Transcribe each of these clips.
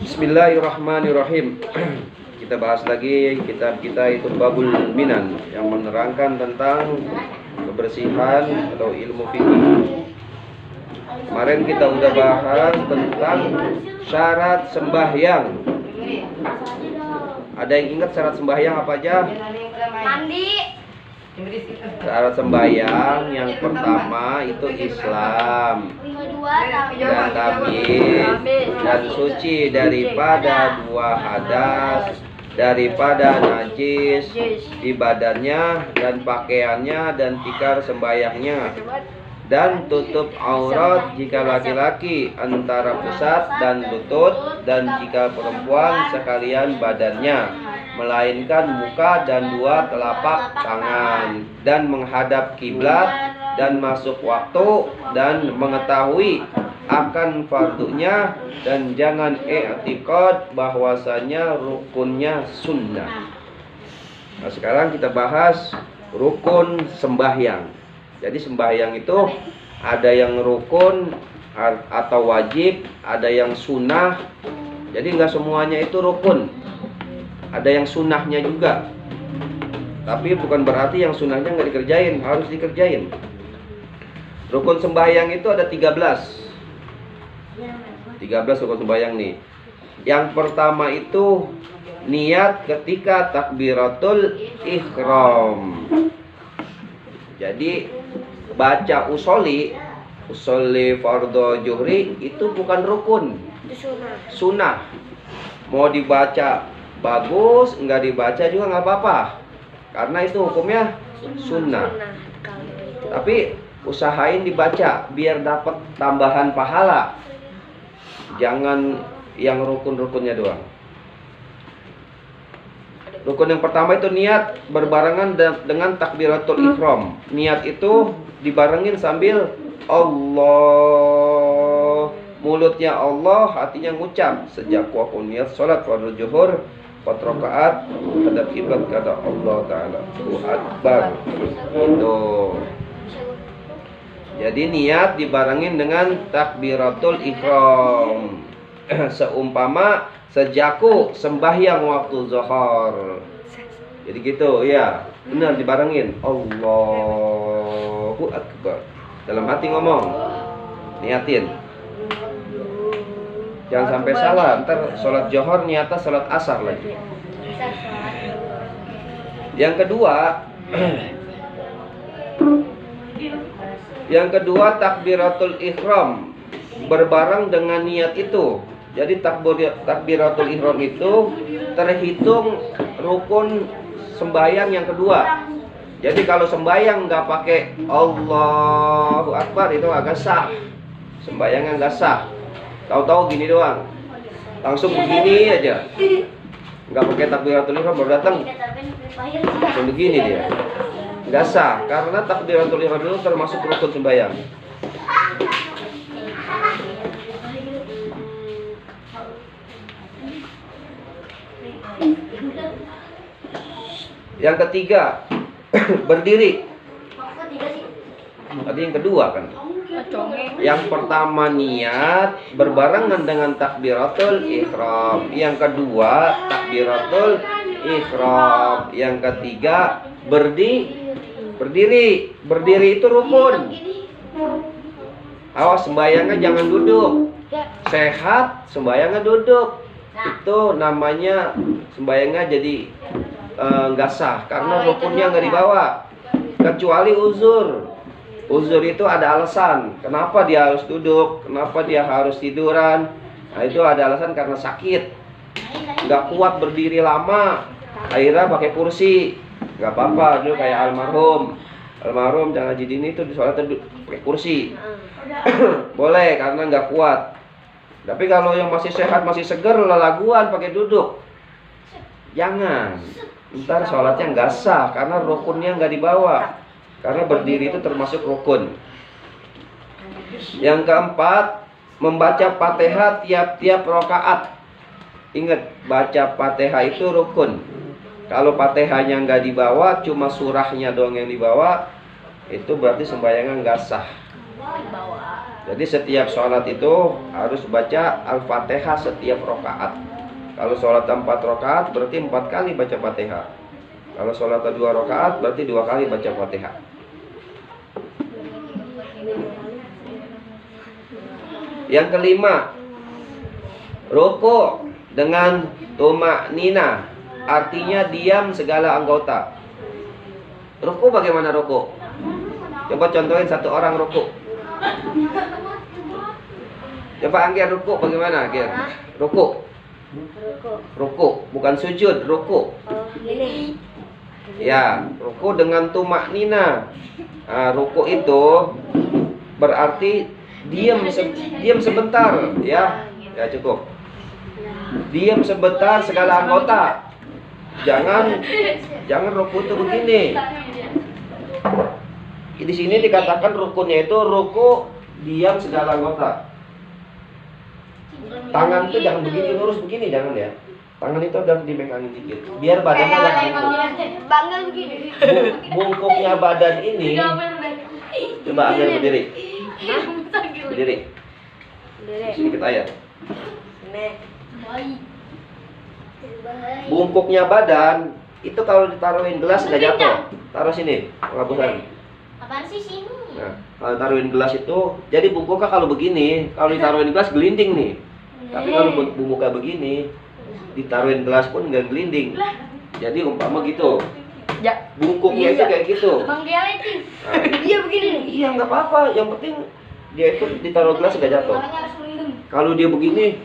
Bismillahirrahmanirrahim. Kita bahas lagi kitab kita itu Babul Minan yang menerangkan tentang kebersihan atau ilmu fikih. Kemarin kita udah bahas tentang syarat sembahyang. Ada yang ingat syarat sembahyang apa aja? Mandi. Syarat sembahyang yang pertama itu Islam dan tamis dan suci daripada dua hadas, daripada najis di badannya dan pakaiannya dan tikar sembahyangnya, dan tutup aurat jika laki-laki antara pusat dan lutut, dan jika perempuan sekalian badannya melainkan muka dan dua telapak tangan, dan menghadap kiblat dan masuk waktu dan mengetahui akan fardunya, dan jangan i'tiqad bahwasanya rukunnya sunnah. Nah, sekarang kita bahas rukun sembahyang. Jadi sembahyang itu ada yang rukun atau wajib, ada yang sunnah. Jadi nggak semuanya itu rukun. Ada yang sunnahnya juga. Tapi bukan berarti yang sunnahnya nggak dikerjain, harus dikerjain. Rukun sembahyang itu ada 13 rukun sembahyang nih. Yang pertama itu niat ketika takbiratul ihram. Jadi baca usolli fardhu juhri itu bukan rukun, sunnah. Mau dibaca bagus, nggak dibaca juga nggak apa-apa, karena itu hukumnya sunnah. Tapi usahain dibaca biar dapat tambahan pahala. Jangan yang rukun-rukunnya doang. Rukun yang pertama itu niat berbarengan dengan takbiratul ihram. Niat itu dibarengin sambil Allah, mulutnya Allah, hatinya ngucap. Sejak aku niat sholat fardhu zuhur 4 rakaat hadap kiblat kata Allah Ta'ala Allahu Akbar. Itu. Jadi niat dibarengin dengan takbiratul ihram. Seumpama sejaku sembahyang waktu zuhur. Jadi gitu ya. Benar dibarengin Allahu Akbar. Dalam hati ngomong. Niatin. Jangan sampai salah, ntar sholat johor niatnya sholat asar lagi. Yang kedua takbiratul ihram berbareng dengan niat itu. Jadi takbiratul ihram itu terhitung rukun sembahyang yang kedua. Jadi kalau sembahyang nggak pakai Allahu Akbar itu agak sah, sembahyangnya nggak sah. Tahu-tahu gini doang, langsung begini aja, nggak pakai takbiratul ihram baru datang, langsung begini dia, nggak sah. Karena takbiratul ihram itu termasuk rukun sembahyang. Yang ketiga berdiri. Tadi yang kedua kan. Yang pertama niat berbarengan dengan takbiratul ihram. Yang kedua takbiratul ihram. Yang ketiga berdiri. Berdiri itu rukun. Awas sembayangnya jangan duduk. Sehat sembayangnya duduk. Itu namanya sembayangnya jadi nggak sah karena rukunnya nggak dibawa. Kecuali uzur. Uzur itu ada alasan. Kenapa dia harus duduk? Kenapa dia harus tiduran? Nah itu ada alasan karena sakit. Nggak kuat berdiri lama. Akhirnya pakai kursi. Nggak apa-apa. Dulu kayak almarhum jangan jadi ini tuh sholatnya pakai kursi. Boleh karena nggak kuat. Tapi kalau yang masih sehat, masih segar, lelaguan pakai duduk. Jangan. Ntar sholatnya nggak sah karena rukunnya nggak dibawa. Karena berdiri itu termasuk rukun. Yang keempat, membaca Fatihah tiap-tiap rakaat. Ingat, baca Fatihah itu rukun. Kalau Fatihahnya nggak dibawa, cuma surahnya doang yang dibawa, itu berarti sembahyangnya nggak sah. Jadi setiap sholat itu harus baca Al-Fatihah setiap rakaat. Kalau sholat 4 rakaat berarti 4 kali baca Fatihah. Kalau sholat 2 rakaat berarti 2 kali baca Fatihah. Yang kelima, rukuk dengan tumak-nina, artinya diam segala anggota. Rukuk bagaimana rukuk? Coba contohin satu orang rukuk. Coba Angger rukuk bagaimana Angger? Rukuk. Rukuk, bukan sujud, rukuk. Ya, rukuk dengan tumak-nina. Nah, rukuk itu berarti diam sebentar, ya. Ya cukup. Diam sebentar segala anggota. Jangan rukuk itu begini. Di sini dikatakan rukunnya itu rukuk diam segala anggota. Tangan itu jangan begini lurus begini, jangan ya. Tangan itu harus dipegangin dikit biar badannya nggak bungkuk. Bungkuknya badan ini. Coba Angger berdiri. Berdiri. Sedikit ayat. Bungkuknya badan itu kalau ditaruhin gelas nggak jatuh. Taruh sini, penghapusan. Apaan sih sini? Nah, kalau taruhin gelas itu, jadi bungkuknya kalau begini, kalau ditaruhin gelas gelinding nih. Tapi kalau bungkuknya begini, ditaruhin gelas pun nggak gelinding. Jadi umpama gitu. Ya. Bungkuknya itu kayak gitu. Bang Reality. Nah, Iya begini. iya nggak apa-apa, yang penting dia itu ditaruh gelas nggak jatuh. Kalau dia begini,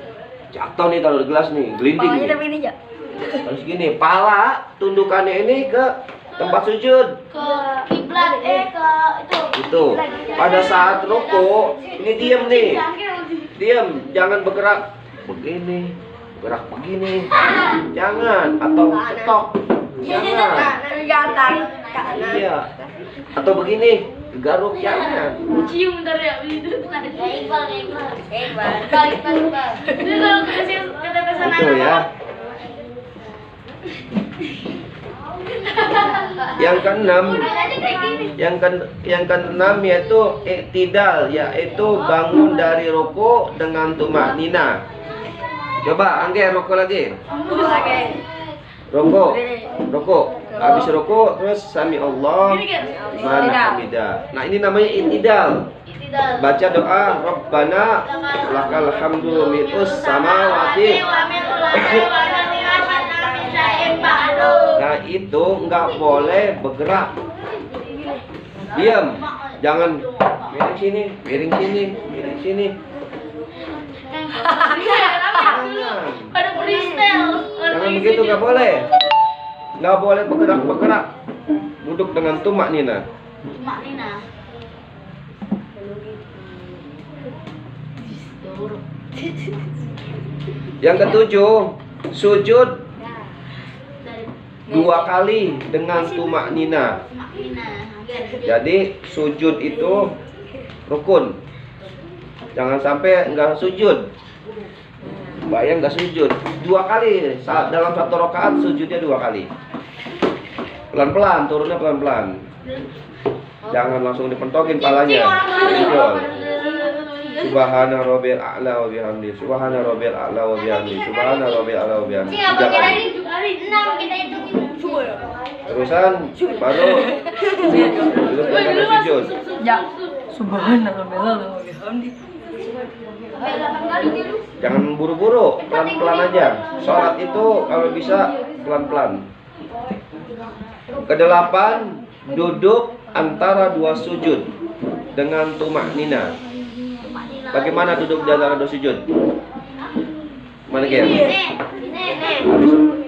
jatuh nih taruh gelas nih, gelinding. Bawahnya Nih. tapi ini ya. Harus gini, pala tundukannya ini ke tempat sujud. Ke kiblat ke itu. Itu. Pada saat rukuk, ini diam nih. Diam, jangan bergerak begini, bergerak begini. Jangan atau cetok. Jangan. Iya. Atau begini, garuk jangan. Cium ntar ya begitu. Iqbal. Ini kalau kasih ketetesan Itu ya. Yang keenam yaitu iktidal, yaitu bangun dari ruku dengan tumak-nina. Coba Angger ruku lagi. Ruku. Habis ruku terus sami Allah liman hamidah. Nah, ini namanya iktidal. Baca doa Rabbana lakal hamdu mi'us samawati. Nah, itu nggak boleh bergerak. Diam. Jangan miring sini, miring sini, miring sini. Ada freestyle. Jangan begitu, nggak boleh. Nggak boleh bergerak. Duduk dengan tumak-nina. Maknina. Yang ketujuh, sujud 2 kali dengan tumak-nina. Jadi sujud itu rukun. Jangan sampai nggak sujud. Bayang nggak sujud 2 kali dalam 1 rakaat, sujudnya 2 kali. Pelan-pelan, turunnya pelan-pelan. Jangan langsung dipentokin palanya. Benjol. Subhana rabbil a'la wa bihamdi. Subhana rabbil a'la wa bihamdi. Subhana rabbil a'la wa bihamdi. 3 kali. Terusan baru duduk dan sujud. Ya. Subhanallah wa bihamdi. Jangan buru-buru, pelan-pelan aja. Sholat itu kalau bisa pelan-pelan. Kedelapan, duduk antara 2 sujud dengan tumak-nina. Bagaimana duduk di antara 2 sujud? Mana Ger?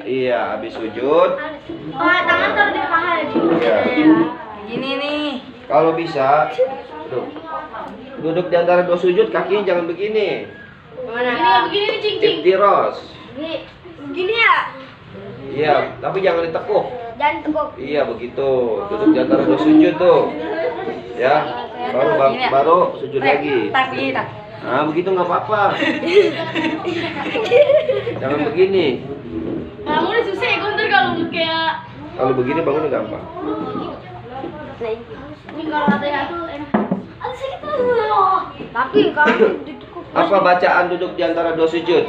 Iya, habis sujud. Tangan taruh di paha. Iya. Gini nih. Kalau bisa, duduk di antara 2 sujud, kakinya jangan begini. Ini begini nih cing. Iftiros. Gini ya. Iya, tapi jangan ditekuk. Jangan tekuk. Iya begitu, duduk di antara 2 sujud tuh, ya. Baru sujud lagi. Nah begitu nggak apa-apa. Jangan begini. Kamu udah susah ya gontor kalau kayak. Kalau begini bangunnya gampang. Ini kalau ada yang tuh enak. Ada sakit tuh. Apa bacaan duduk di antara dua sujud?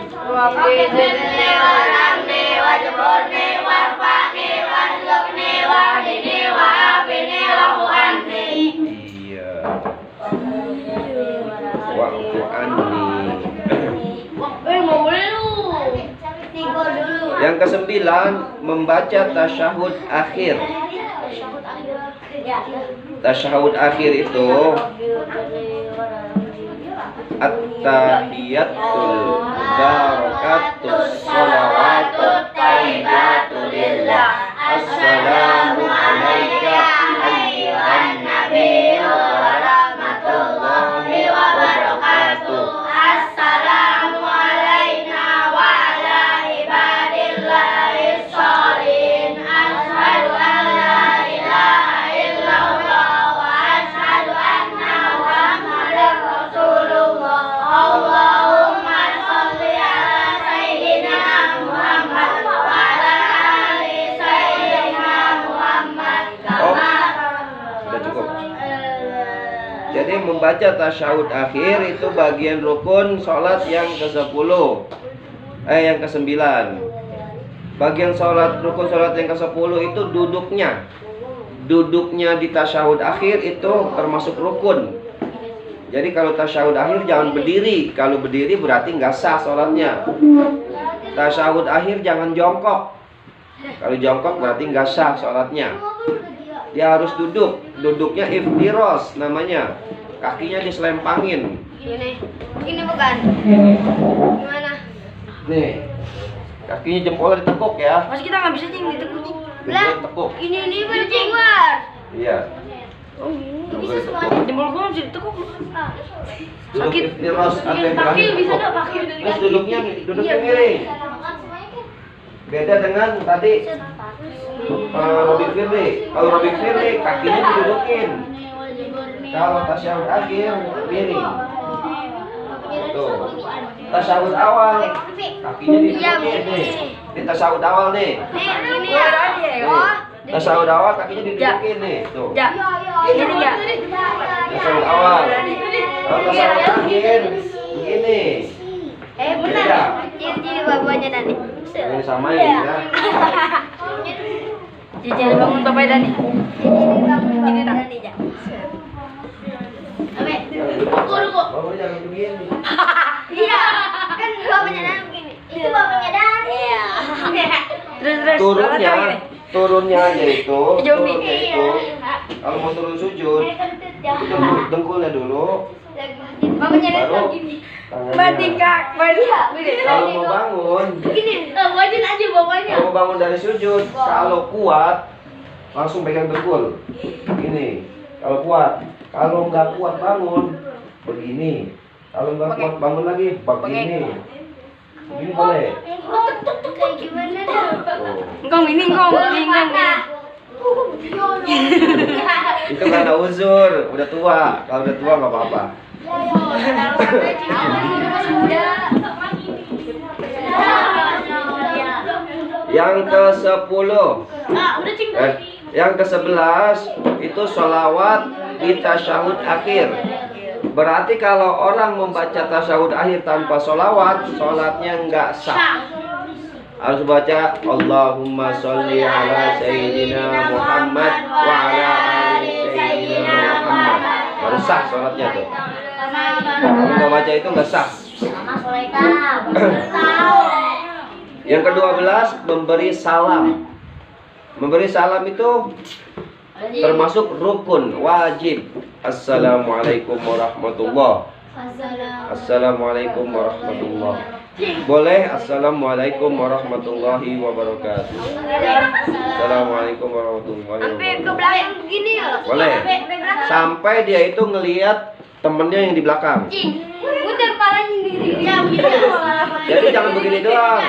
Iya. Wa'fu anni. Nggak boleh lu. Yang kesembilan, membaca tasyahud akhir. Tasyahud akhir itu at-tahiyatul barakatus sholawatut thayyibatul lillah. Assalamu alayka ayyuhan nabiyyu wa rahmatullahi wa barakatuh. Assalamu alayna wa ala ibadillahis sholihin. Asyhadu an la ilaha illallah wa asyhadu anna Muhammadar Rasulullah. Allahumma sholli ala sayyidina Muhammad wa ala ali sayyidina Muhammad. Sudah cukup. Jadi membaca tasyahud akhir itu bagian rukun sholat yang ke-10, yang ke-9. Bagian sholat rukun sholat yang ke-10 itu duduknya di tasyahud akhir itu termasuk rukun. Jadi kalau tasyahud akhir jangan berdiri. Kalau berdiri berarti nggak sah sholatnya. Tasyahud akhir jangan jongkok. Kalau jongkok berarti nggak sah sholatnya. Dia harus duduk. Duduknya iftiros namanya. Kakinya diselempangin. Ini bukan. Gimana? Nih. Kakinya jempolnya ditekuk ya. Mas kita nggak bisa cing ditekuk. Jempolnya ditekuk. Ini baru keluar. Iya. Bisa semuanya. Jempol gua masih ditekuk. Duduk iftiros atau yang Pakai terakhir bisa tekuk. nggak pakai dari Terus kaki? duduknya miring. Beda dengan tadi Robik Firly. Kalau Robik Firly kakinya didudukin. Kalau tasyahud akhir miring. Tuh. Tasyahud awal kakinya didudukin nih. Di tasyahud awal nih. Ini ya. Oh. Tasyahud awal kakinya didudukin nih. Tuh. Ya. Ini ya. Tasyahud awal. Kalau tasyahud akhir begini. Benar. Jadi bapaknya Dani. Yang samain ya. Jangan bangun bapak Dani. Ini Dani ya. Abe. Bapak jangan begini. Iya. Kan bapaknya Dani begini. Itu bapaknya Dani. Iya. Terus Turunnya aja itu. Jomi. Turunnya itu. Kalau mau turun sujud, itu dengkulnya dulu. Bapaknya Baru Dani gini. tangannya. Kalau mau bangun, Begini. Wajin aja bapaknya. kalau mau bangun dari sujud, kalau kuat langsung pegang dengkul. Ini. Kalau kuat. Kalau nggak kuat bangun, begini. Kalau nggak kuat bangun lagi, begini. Begini boleh. Kayak gimana dah? Tuh. Engkong ini engkong. Itu karena uzur, udah tua. Kalau udah tua nggak apa-apa. Yang ke-10, yang ke-11 itu sholawat di tasyahud akhir. Berarti kalau orang membaca tasyahud akhir tanpa sholawat, sholatnya nggak sah. Harus baca Allahumma sholli ala sayyidina Muhammad wa ala ali sayyidina Muhammad. Harus sah sholatnya tuh. Kalau nggak baca itu nggak sah. Yang ke-12 memberi salam. Memberi salam itu termasuk rukun wajib. Assalamualaikum warahmatullah. Assalamualaikum warahmatullah. Boleh Assalamualaikum warahmatullahi wabarakatuh. Assalamualaikum warahmatullahi Sampai ke wabarakatuh. belakang begini ya. Boleh. Sampai dia itu ngelihat temennya yang di belakang. Putar kepalanya diri. Ya begitu. Jadi jangan begini doang.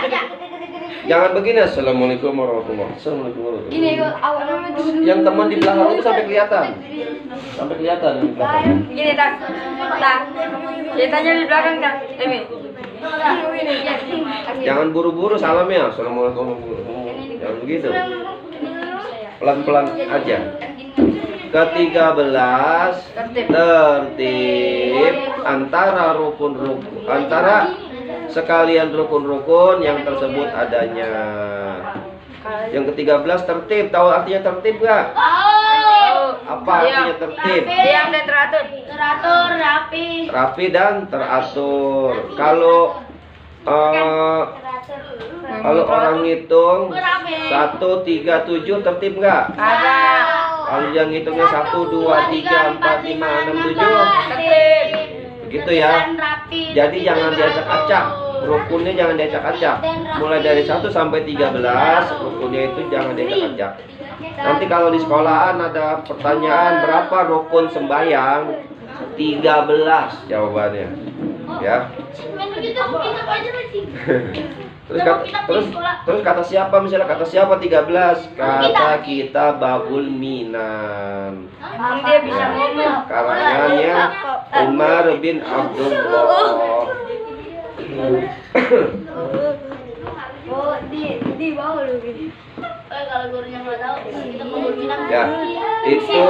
Jangan begini. Assalamualaikum warahmatullahi wabarakatuh. Assalamualaikum warahmatullahi Gini wabarakatuh. awalnya Yang teman di belakang itu sampai kelihatan. Sampai kelihatan yang di belakang. Gini tak. Ceritanya di belakang kan. Emi. Jangan buru-buru salamnya. Assalamualaikum warahmatullahi wabarakatuh. Jangan begitu. Pelan-pelan aja. Ke-13 tertib antara rukun-rukun, antara sekalian rukun-rukun yang tersebut adanya. Yang ke-13 tertib. Tahu artinya tertib nggak? Apa artinya tertib? Diam dan teratur. Teratur, rapi. Rapi dan teratur. Kalau orang ngitung 1, 3, 7 tertib nggak? Ada. Kalau yang ngitungnya 1, 2, 3, 4, 5, 6, 7 Tertib. begitu ya. Jadi jangan diacak-acak. Rukunnya jangan diacak-acak. Mulai dari 1 sampai 13 rukunnya itu jangan diacak-acak. Nanti kalau di sekolahan ada pertanyaan berapa rukun sembahyang? 13 jawabannya. Ya. Terus kata siapa, misalnya kata siapa 13? Kata kita Babul Minan. Emang dia bisa ngomong. Karangannya Umar bin Abdullah. Di bawah lu gini. Kalau gurunya nggak tahu, kita kumpul bilang. Ya, itu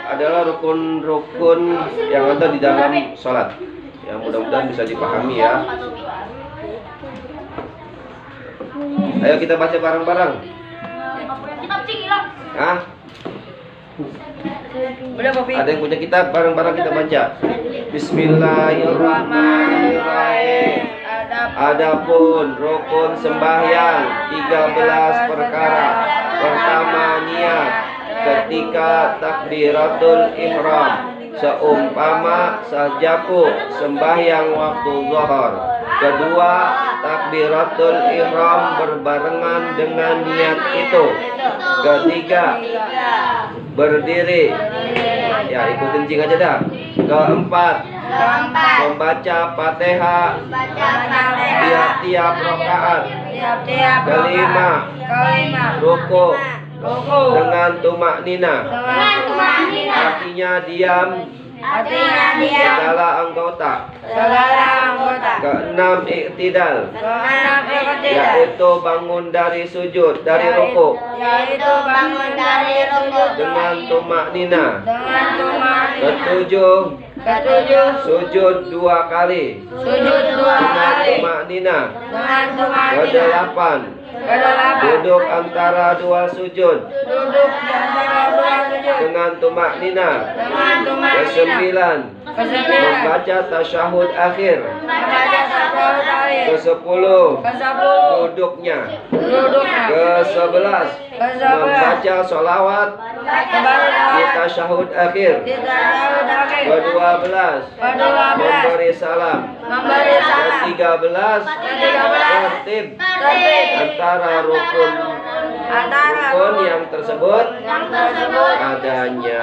adalah rukun-rukun yang ada di dalam sholat. Yang mudah-mudahan bisa dipahami ya. Ayo kita baca bareng-bareng. Kitab sih hilang. Hah? Udah, Popi. Ada yang punya kitab, bareng-bareng kita baca. Bismillahirrahmanirrahim. Adapun rukun sembahyang 13 perkara. Pertama niat ketika takbiratul ihram, seumpama sajaku sembahyang waktu zuhur. Kedua, takbiratul ihram berbarengan dengan niat itu. Ketiga, berdiri. Ya, ikutin cing aja dah. Keempat, membaca Fatihah tiap-tiap rakaat. Kelima, ruku dengan tumak nina. Artinya diam segala anggota. Keenam, iktidal, yaitu bangun dari sujud, dari ruku dengan tumak nina. Ketujuh, sujud 2 kali dengan tumak nina. Kedelapan, duduk antara 2 sujud dengan tumak nina. Kesembilan, membaca tasyahud akhir. Kesepuluh, duduknya. Ke-11, membaca sholawat di tasyahud akhir. Ke-12, memberi salam. Ke-13, tertib antara rukun yang tersebut adanya.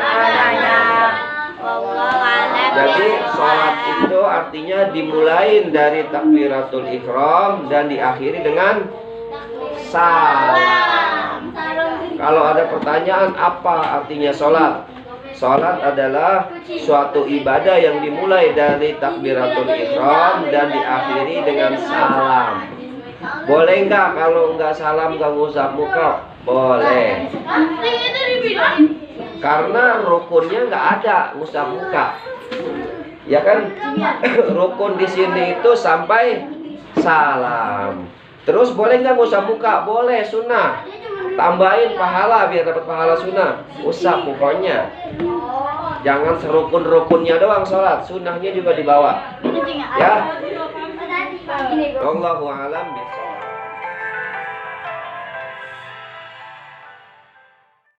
Jadi sholat itu artinya dimulai dari takbiratul ihram dan diakhiri dengan salam. Kalau ada pertanyaan apa artinya sholat? Sholat adalah suatu ibadah yang dimulai dari takbiratul ihram dan diakhiri dengan salam. Boleh nggak kalau nggak salam nggak ngusap muka? Boleh. Karena rukunnya nggak ada ngusap muka, ya kan? Rukun di sini itu sampai salam. Terus boleh nggak ngusap muka? Boleh, sunnah. Tambahin pahala biar dapat pahala sunnah. Usap mukanya. Jangan serukun-rukunnya doang sholat, sunnahnya juga dibawa. Ya. Allahu a'lam bishawab.